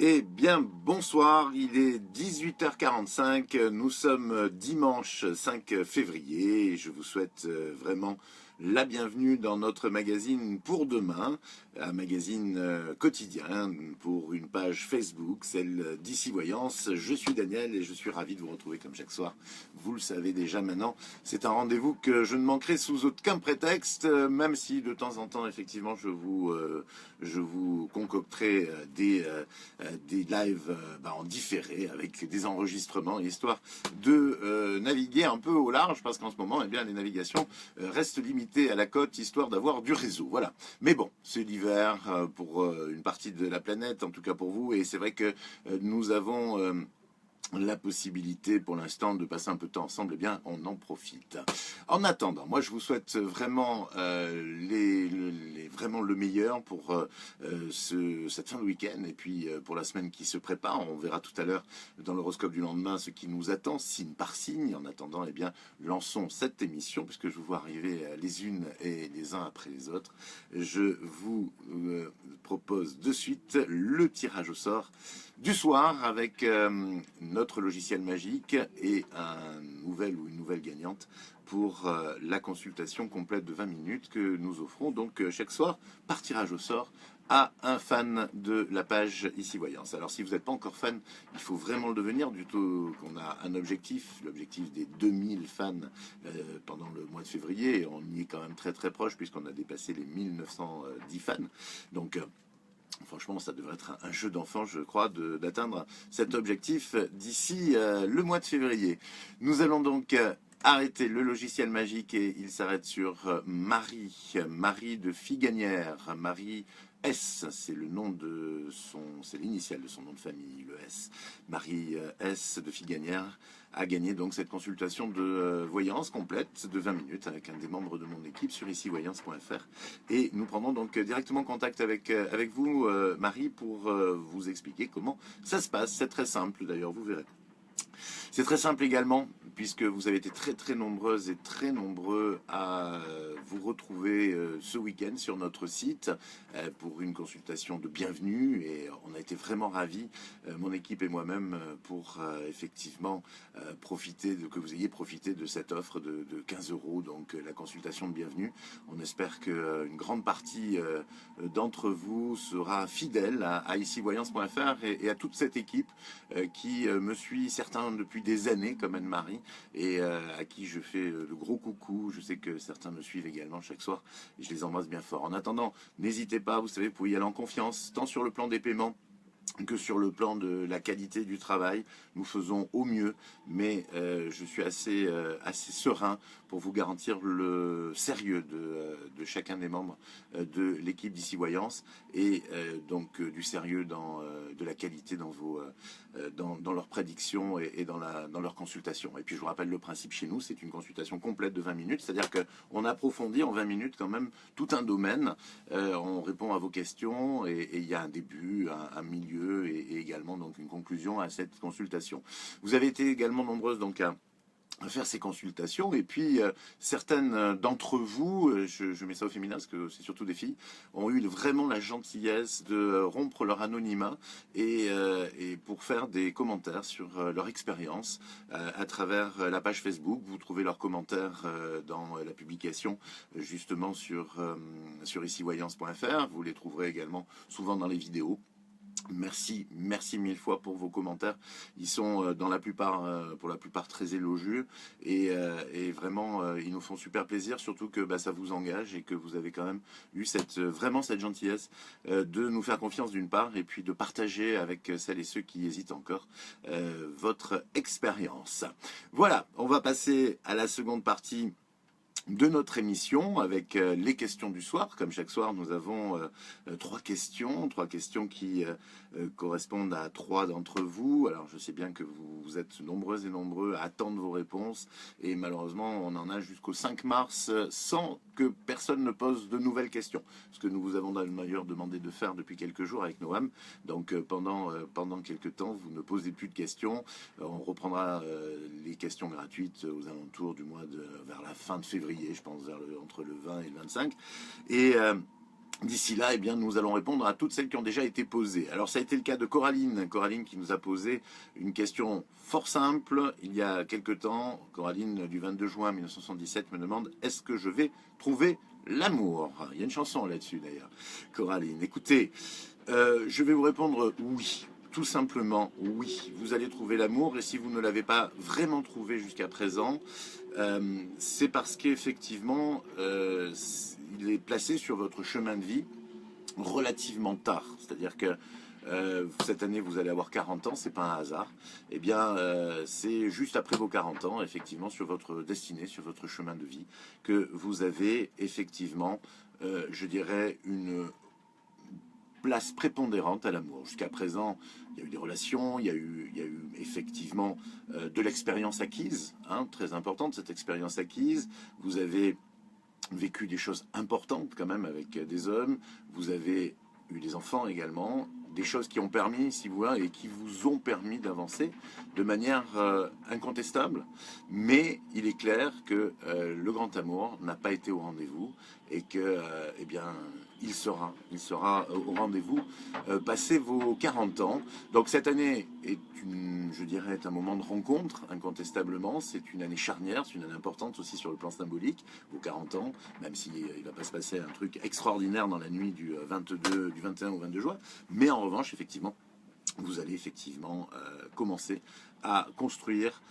Eh bien, bonsoir, il est 18h45, nous sommes dimanche 5 février et je vous souhaite vraiment la bienvenue dans notre magazine pour demain, un magazine quotidien pour une page Facebook, celle d'Ici Voyance. Je suis Daniel et je suis ravi de vous retrouver comme chaque soir. Vous le savez déjà maintenant, c'est un rendez-vous que je ne manquerai sous aucun prétexte, même si de temps en temps, effectivement, je vous concocterai des lives en différé avec des enregistrements, histoire de naviguer un peu au large, parce qu'en ce moment, eh bien, les navigations restent limitées à la côte, histoire d'avoir du réseau. Voilà. Mais bon, c'est l'hiver pour une partie de la planète, en tout cas pour vous, et c'est vrai que nous avons la possibilité pour l'instant de passer un peu de temps ensemble, eh bien on en profite. En attendant, moi je vous souhaite vraiment vraiment le meilleur pour cette fin de week-end et puis pour la semaine qui se prépare. On verra tout à l'heure dans l'horoscope du lendemain ce qui nous attend, signe par signe. En attendant, eh bien lançons cette émission puisque je vous vois arriver les unes et les uns après les autres. Je vous propose de suite le tirage au sort du soir avec notre logiciel magique et une nouvelle gagnante pour la consultation complète de 20 minutes que nous offrons donc chaque soir par tirage au sort à un fan de la page Ici Voyance. Alors si vous n'êtes pas encore fan, il faut vraiment le devenir, du tout qu'on a un objectif, l'objectif des 2000 fans pendant le mois de février, et on y est quand même très très proche puisqu'on a dépassé les 1910 fans. Donc franchement, ça devrait être un jeu d'enfant, je crois, d'atteindre cet objectif d'ici le mois de février. Nous allons donc arrêter le logiciel magique et il s'arrête sur Marie de Figanière, Marie S, c'est le nom de c'est l'initiale de son nom de famille, le S. Marie S de Figanière a gagné donc cette consultation de voyance complète de 20 minutes avec un des membres de mon équipe sur icivoyance.fr. Et nous prendrons donc directement contact avec vous, Marie, pour vous expliquer comment ça se passe. C'est très simple d'ailleurs, vous verrez. C'est très simple également, puisque vous avez été très très nombreuses et très nombreux à vous retrouver ce week-end sur notre site pour une consultation de bienvenue, et on a été vraiment ravis, mon équipe et moi-même, pour effectivement que vous ayez profité de cette offre de 15 €, donc la consultation de bienvenue. On espère qu'une grande partie d'entre vous sera fidèle à icivoyance.fr et à toute cette équipe qui me suit, certains depuis des années comme Anne-Marie, et à qui je fais le gros coucou. Je sais que certains me suivent également chaque soir et je les embrasse bien fort. En attendant, n'hésitez pas, vous savez, vous pouvez y aller en confiance, tant sur le plan des paiements que sur le plan de la qualité du travail. Nous faisons au mieux, mais je suis assez serein pour vous garantir le sérieux de chacun des membres de l'équipe d'Ici Voyance, et donc du sérieux de la qualité dans leurs prédictions et dans leurs consultations. Et puis je vous rappelle le principe chez nous, c'est une consultation complète de 20 minutes, c'est-à-dire qu'on approfondit en 20 minutes quand même tout un domaine, on répond à vos questions et il y a un début, un milieu et également donc une conclusion à cette consultation. Vous avez été également nombreuses donc à faire ces consultations, et puis certaines d'entre vous, je mets ça au féminin parce que c'est surtout des filles, ont eu vraiment la gentillesse de rompre leur anonymat et pour faire des commentaires sur leur expérience à travers la page Facebook. Vous trouvez leurs commentaires dans la publication justement sur icivoyance.fr. Vous les trouverez également souvent dans les vidéos. Merci mille fois pour vos commentaires. Ils sont pour la plupart très élogieux et vraiment ils nous font super plaisir, surtout que ça vous engage et que vous avez quand même eu vraiment cette gentillesse de nous faire confiance d'une part, et puis de partager avec celles et ceux qui hésitent encore votre expérience. Voilà, on va passer à la seconde partie de notre émission avec les questions du soir. Comme chaque soir, nous avons trois questions qui correspondent à trois d'entre vous. Alors je sais bien que vous êtes nombreuses et nombreux à attendre vos réponses, et malheureusement on en a jusqu'au 5 mars sans que personne ne pose de nouvelles questions, ce que nous vous avons d'ailleurs demandé de faire depuis quelques jours avec Noam. Donc pendant quelques temps, vous ne posez plus de questions. On reprendra les questions gratuites aux alentours du vers la fin de février, je pense, entre le 20 et le 25. D'ici là, eh bien, nous allons répondre à toutes celles qui ont déjà été posées. Alors, ça a été le cas de Coraline. Coraline qui nous a posé une question fort simple il y a quelque temps. Coraline, du 22 juin 1977, me demande: est-ce que je vais trouver l'amour? Il y a une chanson là-dessus, d'ailleurs. Coraline, écoutez, je vais vous répondre oui. Tout simplement, oui. Vous allez trouver l'amour, et si vous ne l'avez pas vraiment trouvé jusqu'à présent, c'est parce qu'effectivement, il est placé sur votre chemin de vie relativement tard. C'est-à-dire que cette année, vous allez avoir 40 ans, c'est pas un hasard. Eh bien, c'est juste après vos 40 ans, effectivement, sur votre destinée, sur votre chemin de vie, que vous avez effectivement, je dirais, une place prépondérante à l'amour. Jusqu'à présent, il y a eu des relations, il y a eu effectivement de l'expérience acquise, hein, très importante cette expérience acquise. Vous avez vécu des choses importantes quand même avec des hommes, vous avez eu des enfants également, des choses qui ont permis, si vous voulez, et qui vous ont permis d'avancer de manière incontestable. Mais il est clair que le grand amour n'a pas été au rendez-vous et que, eh bien, il sera au rendez-vous passé vos 40 ans. Donc cette année est je dirais, un moment de rencontre, incontestablement. C'est une année charnière, c'est une année importante aussi sur le plan symbolique, vos 40 ans, même s'il ne va pas se passer un truc extraordinaire dans la nuit du 21 au 22 juin. Mais en revanche, effectivement, vous allez effectivement commencer à construire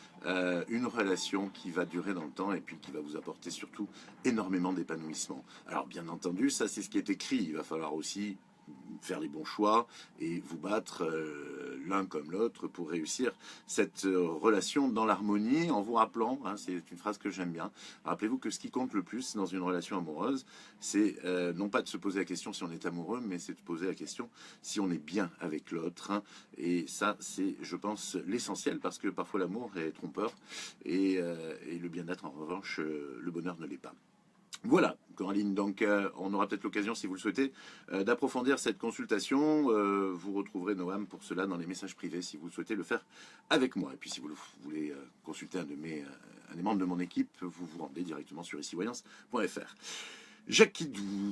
une relation qui va durer dans le temps et puis qui va vous apporter surtout énormément d'épanouissement. Alors bien entendu, ça c'est ce qui est écrit, il va falloir aussi faire les bons choix et vous battre l'un comme l'autre pour réussir cette relation dans l'harmonie, en vous rappelant, hein, c'est une phrase que j'aime bien, rappelez-vous que ce qui compte le plus dans une relation amoureuse, c'est non pas de se poser la question si on est amoureux, mais c'est de poser la question si on est bien avec l'autre, hein. Et ça c'est, je pense, l'essentiel, parce que parfois l'amour est trompeur et le bien-être en revanche, le bonheur ne l'est pas. Voilà, Coraline, donc on aura peut-être l'occasion, si vous le souhaitez, d'approfondir cette consultation. Vous retrouverez Noam pour cela dans les messages privés, si vous souhaitez le faire avec moi. Et puis si vous voulez consulter un des membres de mon équipe, vous vous rendez directement sur icivoyance.fr.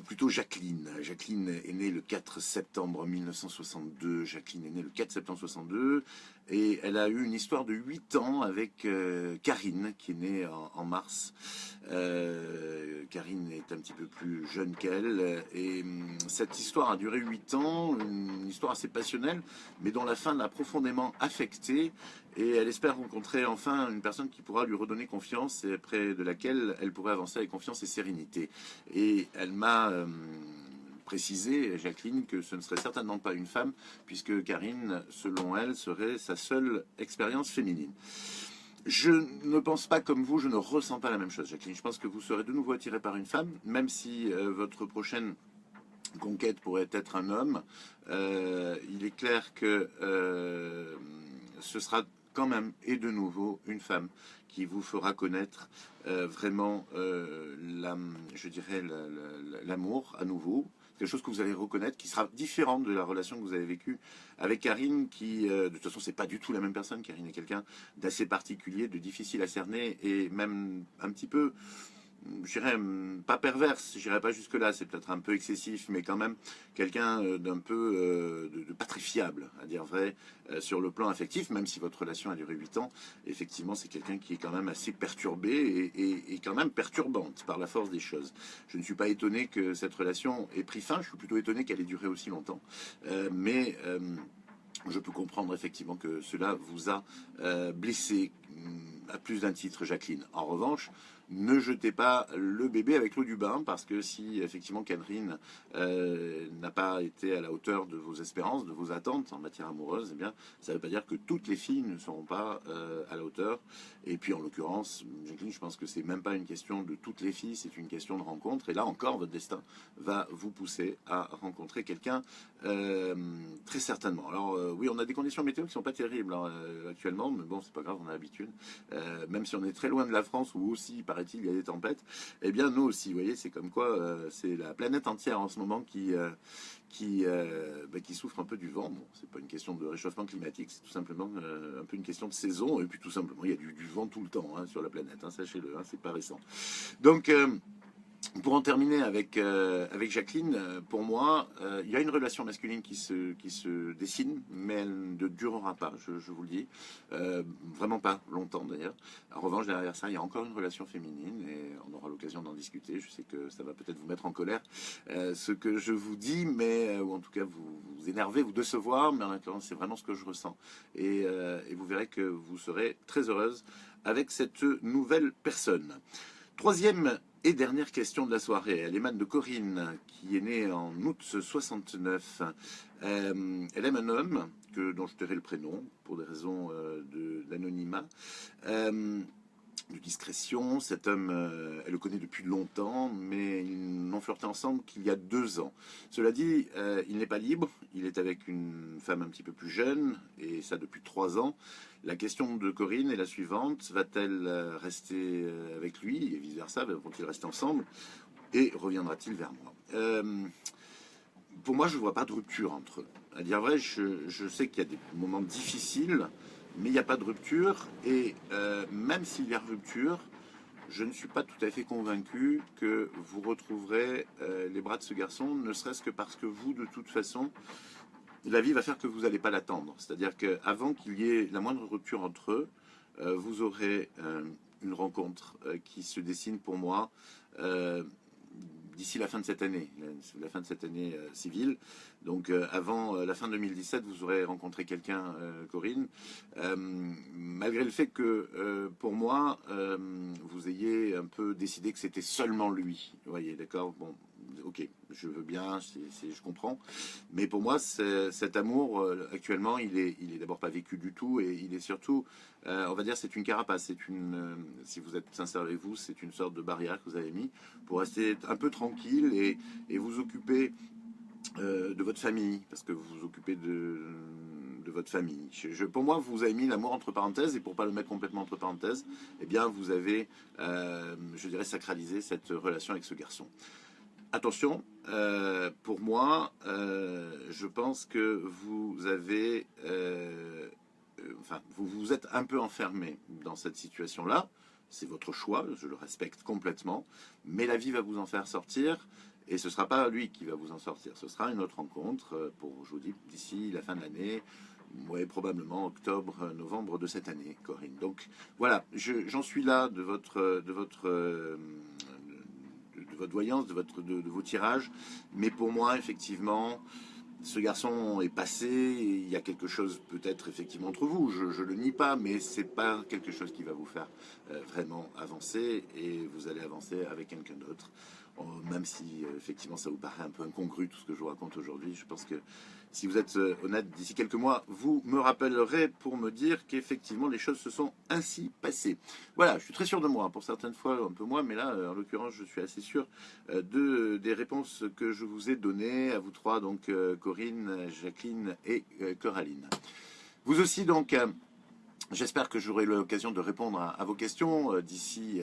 Plutôt Jacqueline. Jacqueline est née le 4 septembre 1962. Jacqueline est née le 4 septembre 62 et elle a eu une histoire de 8 ans avec Karine, qui est née en mars. Karine est un petit peu plus jeune qu'elle et cette histoire a duré 8 ans, une histoire assez passionnelle, mais dont la fin l'a profondément affectée. Et elle espère rencontrer enfin une personne qui pourra lui redonner confiance et près de laquelle elle pourrait avancer avec confiance et sérénité. Et elle m'a précisé, Jacqueline, que ce ne serait certainement pas une femme, puisque Karine, selon elle, serait sa seule expérience féminine. Je ne pense pas comme vous, je ne ressens pas la même chose, Jacqueline. Je pense que vous serez de nouveau attirée par une femme, même si votre prochaine conquête pourrait être un homme. Il est clair que ce sera quand même et de nouveau une femme qui vous fera connaître vraiment, je dirais, l'amour à nouveau. Quelque chose que vous allez reconnaître, qui sera différente de la relation que vous avez vécue avec Karine, qui, de toute façon, c'est pas du tout la même personne. Karine est quelqu'un d'assez particulier, de difficile à cerner, et même un petit peu, je dirais, pas perverse, je dirais pas jusque-là, c'est peut-être un peu excessif, mais quand même quelqu'un d'un peu de pas très fiable, à dire vrai, sur le plan affectif, même si votre relation a duré 8 ans. Effectivement, c'est quelqu'un qui est quand même assez perturbé et quand même perturbante par la force des choses. Je ne suis pas étonné que cette relation ait pris fin, je suis plutôt étonné qu'elle ait duré aussi longtemps, mais je peux comprendre effectivement que cela vous a blessé à plus d'un titre, Jacqueline. En revanche, ne jetez pas le bébé avec l'eau du bain, parce que si effectivement Karine n'a pas été à la hauteur de vos espérances, de vos attentes en matière amoureuse, eh bien, ça ne veut pas dire que toutes les filles ne seront pas à la hauteur. Et puis en l'occurrence, Jacqueline, je pense que c'est même pas une question de toutes les filles, c'est une question de rencontre. Et là encore, votre destin va vous pousser à rencontrer quelqu'un très certainement. Alors oui, on a des conditions météo qui sont pas terribles actuellement, mais bon, c'est pas grave, on a l'habitude. Même si on est très loin de la France, où aussi, paraît-il, il y a des tempêtes, eh bien nous aussi, vous voyez, c'est comme quoi c'est la planète entière en ce moment qui souffre un peu du vent. Bon, c'est pas une question de réchauffement climatique, c'est tout simplement un peu une question de saison, et puis tout simplement, il y a du vent tout le temps, hein, sur la planète, hein, sachez-le, hein, c'est pas récent. Donc Pour en terminer avec Jacqueline, pour moi, il y a une relation masculine qui se dessine, mais elle ne durera pas, je vous le dis. Vraiment pas longtemps d'ailleurs. En revanche, derrière ça, il y a encore une relation féminine et on aura l'occasion d'en discuter. Je sais que ça va peut-être vous mettre en colère, ce que je vous dis, mais ou en tout cas vous énerver, vous décevoir, mais en l'occurrence, c'est vraiment ce que je ressens. Et vous verrez que vous serez très heureuse avec cette nouvelle personne. Troisième et dernière question de la soirée, elle émane de Corinne, qui est née en août 69. Elle aime un homme dont je tairai le prénom pour des raisons d'anonymat, de discrétion. Cet homme, elle le connaît depuis longtemps, mais ils n'ont flirté ensemble qu'il y a 2 ans. Cela dit, il n'est pas libre, il est avec une femme un petit peu plus jeune, et ça depuis 3 ans. La question de Corinne est la suivante: va-t-elle rester avec lui et vice-versa? Vont-ils rester ensemble? Et reviendra-t-il vers moi? Pour moi, je ne vois pas de rupture entre eux. À dire vrai, je sais qu'il y a des moments difficiles, mais il n'y a pas de rupture. Et même s'il y a rupture, je ne suis pas tout à fait convaincu que vous retrouverez les bras de ce garçon, ne serait-ce que parce que vous, de toute façon, la vie va faire que vous n'allez pas l'attendre. C'est-à-dire qu'avant qu'il y ait la moindre rupture entre eux, vous aurez une rencontre qui se dessine pour moi d'ici la fin de cette année, la fin de cette année civile. Donc avant la fin 2017, vous aurez rencontré quelqu'un, Corinne, malgré le fait que pour moi, vous ayez un peu décidé que c'était seulement lui. Vous voyez, d'accord? Bon, ok, je veux bien, je comprends. Mais pour moi, cet amour, actuellement, il est d'abord pas vécu du tout, et il est surtout, on va dire, c'est une carapace. Si vous êtes sincère avec vous, c'est une sorte de barrière que vous avez mis pour rester un peu tranquille et vous occuper de votre famille, parce que vous vous occupez de votre famille. Pour moi, vous avez mis l'amour entre parenthèses, et pour pas le mettre complètement entre parenthèses, eh bien, vous avez, je dirais, sacralisé cette relation avec ce garçon. Attention, pour moi, je pense que vous avez, enfin, vous vous êtes un peu enfermé dans cette situation-là. C'est votre choix, je le respecte complètement, mais la vie va vous en faire sortir, et ce ne sera pas lui qui va vous en sortir. Ce sera une autre rencontre pour, je vous dis, d'ici la fin de l'année. Ouais, probablement octobre, novembre de cette année, Corinne. Donc voilà, j'en suis là de votre voyance, de vos tirages. Mais pour moi, effectivement, ce garçon est passé. Et il y a quelque chose peut-être effectivement entre vous. Je le nie pas, mais c'est pas quelque chose qui va vous faire vraiment avancer. Et vous allez avancer avec quelqu'un d'autre. Même si effectivement ça vous paraît un peu incongru tout ce que je vous raconte aujourd'hui, je pense que si vous êtes honnête, d'ici quelques mois, vous me rappellerez pour me dire qu'effectivement les choses se sont ainsi passées. Voilà, je suis très sûr de moi, pour certaines fois un peu moins, mais là, en l'occurrence, je suis assez sûr des réponses que je vous ai données à vous trois, donc Corinne, Jacqueline et Coraline. Vous aussi, donc, j'espère que j'aurai l'occasion de répondre à vos questions d'ici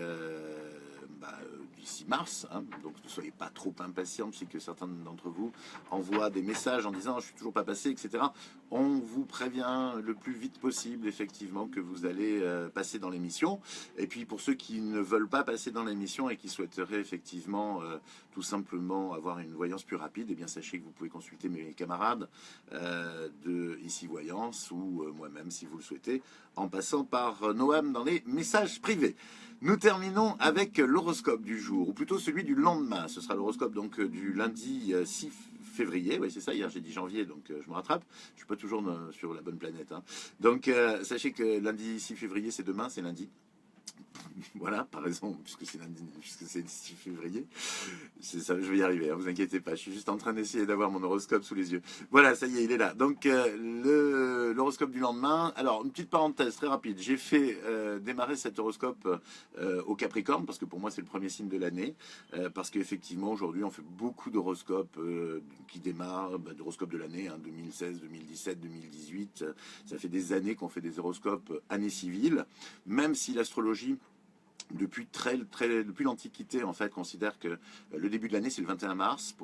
mars, hein, donc ne soyez pas trop impatients. Je sais que certains d'entre vous envoient des messages en disant je suis toujours pas passé, etc. On vous prévient le plus vite possible, effectivement, que vous allez passer dans l'émission. Et puis pour ceux qui ne veulent pas passer dans l'émission et qui souhaiteraient effectivement tout simplement avoir une voyance plus rapide, eh bien sachez que vous pouvez consulter mes camarades de Ici Voyance ou moi-même si vous le souhaitez, en passant par Noam dans les messages privés. Nous terminons avec l'horoscope du jour, ou plutôt celui du lendemain. Ce sera l'horoscope donc du lundi 6 février. Oui, c'est ça, hier j'ai dit janvier, donc je me rattrape. Je ne suis pas toujours sur la bonne planète, hein. Donc sachez que lundi 6 février, c'est demain, c'est lundi. Voilà, par raison, puisque c'est lundi, puisque c'est le 6 février. C'est ça, je vais y arriver, hein, vous inquiétez pas. Je suis juste en train d'essayer d'avoir mon horoscope sous les yeux. Voilà, ça y est, il est là. Donc, l'horoscope du lendemain. Alors, une petite parenthèse très rapide. J'ai fait démarrer cet horoscope au Capricorne, parce que pour moi, c'est le premier signe de l'année. Parce qu'effectivement, aujourd'hui, on fait beaucoup d'horoscopes qui démarrent, d'horoscopes de l'année, hein, 2016, 2017, 2018. Ça fait des années qu'on fait des horoscopes année civile, même si l'astrologie depuis l'Antiquité, en fait, considère que le début de l'année, c'est le 21 mars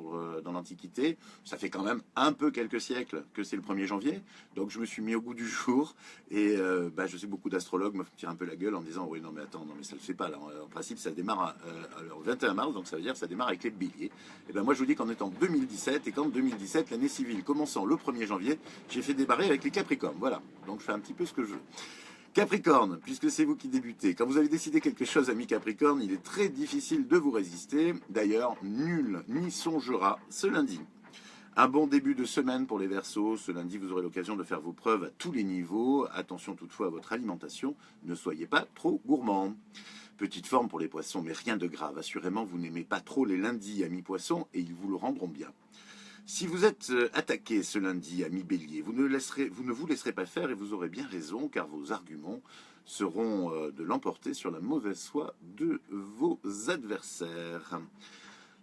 dans l'Antiquité. Ça fait quand même un peu quelques siècles que c'est le 1er janvier. Donc je me suis mis au goût du jour. Et je sais que beaucoup d'astrologues me tirent un peu la gueule en disant, oui, non mais attends, non mais ça le fait pas. Là. En principe, ça démarre le 21 mars, donc ça veut dire que ça démarre avec les béliers. Et ben moi, je vous dis qu'en étant 2017, et qu'en 2017, l'année civile commençant le 1er janvier, j'ai fait démarrer avec les Capricornes. Voilà. Donc je fais un petit peu ce que je veux. Capricorne, puisque c'est vous qui débutez, quand vous avez décidé quelque chose, ami Capricorne, il est très difficile de vous résister. D'ailleurs, nul n'y songera ce lundi. Un bon début de semaine pour les Verseaux. Ce lundi, vous aurez l'occasion de faire vos preuves à tous les niveaux. Attention toutefois à votre alimentation. Ne soyez pas trop gourmand. Petite forme pour les Poissons, mais rien de grave. Assurément, vous n'aimez pas trop les lundis, amis Poissons, et ils vous le rendront bien. Si vous êtes attaqué ce lundi, ami Bélier, vous ne vous laisserez pas faire et vous aurez bien raison, car vos arguments seront de l'emporter sur la mauvaise foi de vos adversaires.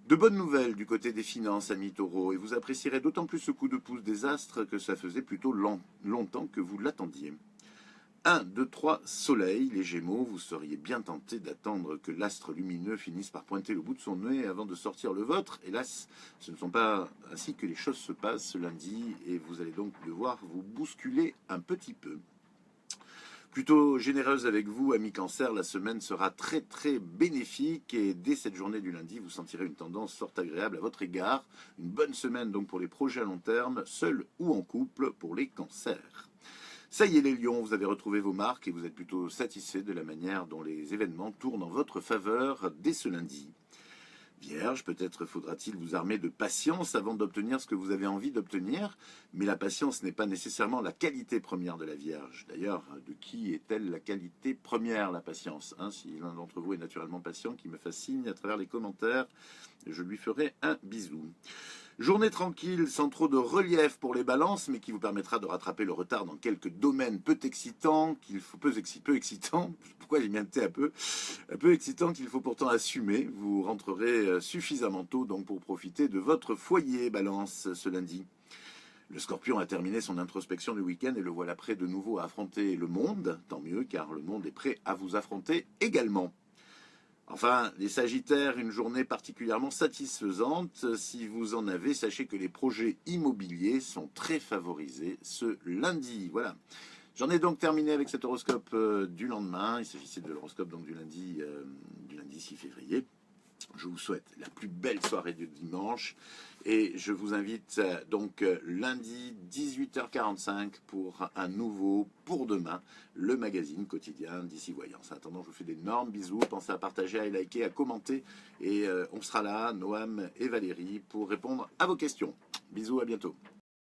De bonnes nouvelles du côté des finances, amis Taureaux, et vous apprécierez d'autant plus ce coup de pouce des astres que ça faisait plutôt longtemps que vous l'attendiez. 1, 2, 3, Soleil, les Gémeaux, vous seriez bien tentés d'attendre que l'astre lumineux finisse par pointer le bout de son nez avant de sortir le vôtre. Hélas, ce ne sont pas ainsi que les choses se passent ce lundi et vous allez donc devoir vous bousculer un petit peu. Plutôt généreuse avec vous, amis Cancer, la semaine sera très très bénéfique et dès cette journée du lundi, vous sentirez une tendance fort agréable à votre égard. Une bonne semaine donc pour les projets à long terme, seul ou en couple pour les Cancers. Ça y est les lions, vous avez retrouvé vos marques et vous êtes plutôt satisfait de la manière dont les événements tournent en votre faveur dès ce lundi. Vierge, peut-être faudra-t-il vous armer de patience avant d'obtenir ce que vous avez envie d'obtenir, mais la patience n'est pas nécessairement la qualité première de la Vierge. D'ailleurs, de qui est-elle la qualité première, la patience, Si l'un d'entre vous est naturellement patient, qu'il me fasse signe à travers les commentaires, je lui ferai un bisou. Journée tranquille, sans trop de relief pour les balances, mais qui vous permettra de rattraper le retard dans quelques domaines peu excitants, peu excitants, pourquoi j'ai mis un T peu excitants qu'il faut pourtant assumer. Vous rentrerez suffisamment tôt donc pour profiter de votre foyer, balance, ce lundi. Le Scorpion a terminé son introspection du week-end et le voilà prêt de nouveau à affronter le monde, tant mieux car le monde est prêt à vous affronter également. Enfin, les Sagittaires, une journée particulièrement satisfaisante. Si vous en avez, sachez que les projets immobiliers sont très favorisés ce lundi. Voilà. J'en ai donc terminé avec cet horoscope du lendemain. Il s'agissait de l'horoscope donc du lundi 6 février. Je vous souhaite la plus belle soirée du dimanche et je vous invite donc lundi 18h45 pour un nouveau Pour Demain, le magazine quotidien d'Ici Voyance. En attendant, je vous fais d'énormes bisous. Pensez à partager, à liker, à commenter et on sera là, Noam et Valérie, pour répondre à vos questions. Bisous, à bientôt.